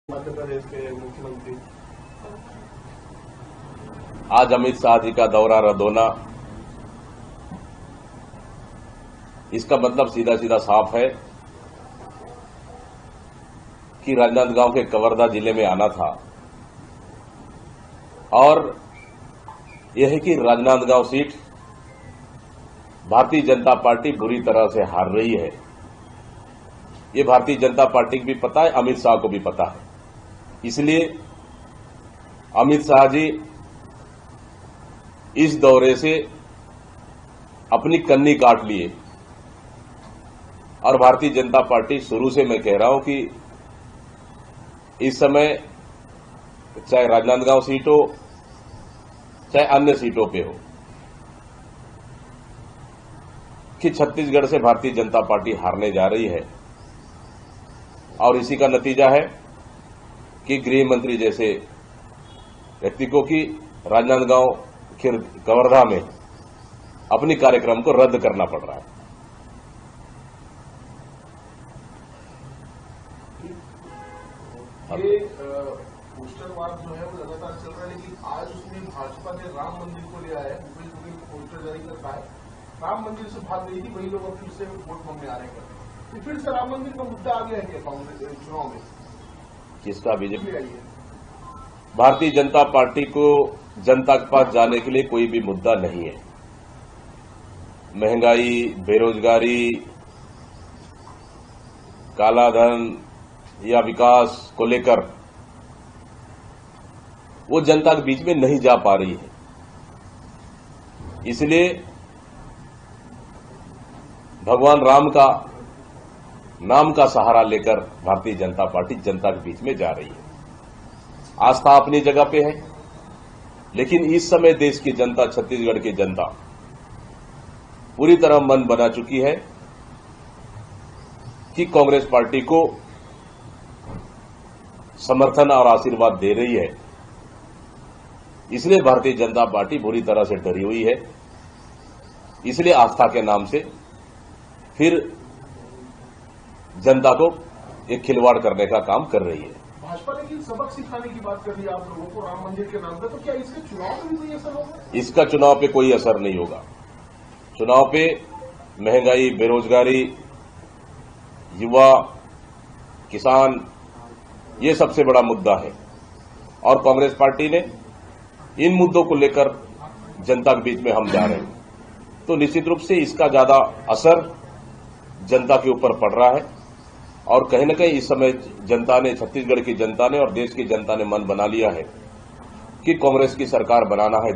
मध्य प्रदेश के मुख्यमंत्री आज अमित शाह जी का दौरा रद्द होना, इसका मतलब सीधा सीधा साफ है कि राजनांदगांव के कवर्धा जिले में आना था और यह है कि राजनांदगांव सीट भारतीय जनता पार्टी बुरी तरह से हार रही है। ये भारतीय जनता पार्टी को भी पता है, अमित शाह को भी पता है। इसलिए अमित शाह जी इस दौरे से अपनी कन्नी काट लिए और भारतीय जनता पार्टी, शुरू से मैं कह रहा हूं कि इस समय चाहे राजनांदगांव सीट हो चाहे अन्य सीटों पे हो, कि छत्तीसगढ़ से भारतीय जनता पार्टी हारने जा रही है और इसी का नतीजा है कि गृह मंत्री जैसे व्यक्ति को कि राजनांदगांव फिर कवर्धा में अपनी कार्यक्रम को रद्द करना पड़ रहा है। ये पोस्टरवाद जो है वो लगातार चल रहा है, लेकिन आज उसमें भाजपा ने राम मंदिर को ले आया है। भूपेश बघेल को पोस्टर जारी करता है, राम मंदिर से भाग गई थी, वही लोग अब फिर से वोट मांगने आ रहे हैं। तो फिर से राम मंदिर का मुद्दा आ गया है क्या कांग्रेस चुनाव में? किसका? बीजेपी। भारतीय जनता पार्टी को जनता के पास जाने के लिए कोई भी मुद्दा नहीं है। महंगाई, बेरोजगारी, कालाधन या विकास को लेकर वो जनता के बीच में नहीं जा पा रही है। इसलिए भगवान राम का नाम का सहारा लेकर भारतीय जनता पार्टी जनता के बीच में जा रही है। आस्था अपनी जगह पे है, लेकिन इस समय देश की जनता, छत्तीसगढ़ की जनता पूरी तरह मन बना चुकी है कि कांग्रेस पार्टी को समर्थन और आशीर्वाद दे रही है। इसलिए भारतीय जनता पार्टी बुरी तरह से डरी हुई है। इसलिए आस्था के नाम से फिर जनता को एक खिलवाड़ करने का काम कर रही है। भाजपा ने सबक सिखाने की बात कर दी आप लोगों को राम मंदिर के नाम पर, तो क्या इसके चुनाव में भी कोई असर होगा? इसका चुनाव पे कोई असर नहीं होगा। चुनाव पे महंगाई, बेरोजगारी, युवा, किसान, ये सबसे बड़ा मुद्दा है और कांग्रेस पार्टी ने इन मुद्दों को लेकर जनता के बीच में हम जा रहे हैं, तो निश्चित रूप से इसका ज्यादा असर जनता के ऊपर पड़ रहा है। और कहीं न कहीं इस समय जनता ने, छत्तीसगढ़ की जनता ने और देश की जनता ने मन बना लिया है कि कांग्रेस की सरकार बनाना है।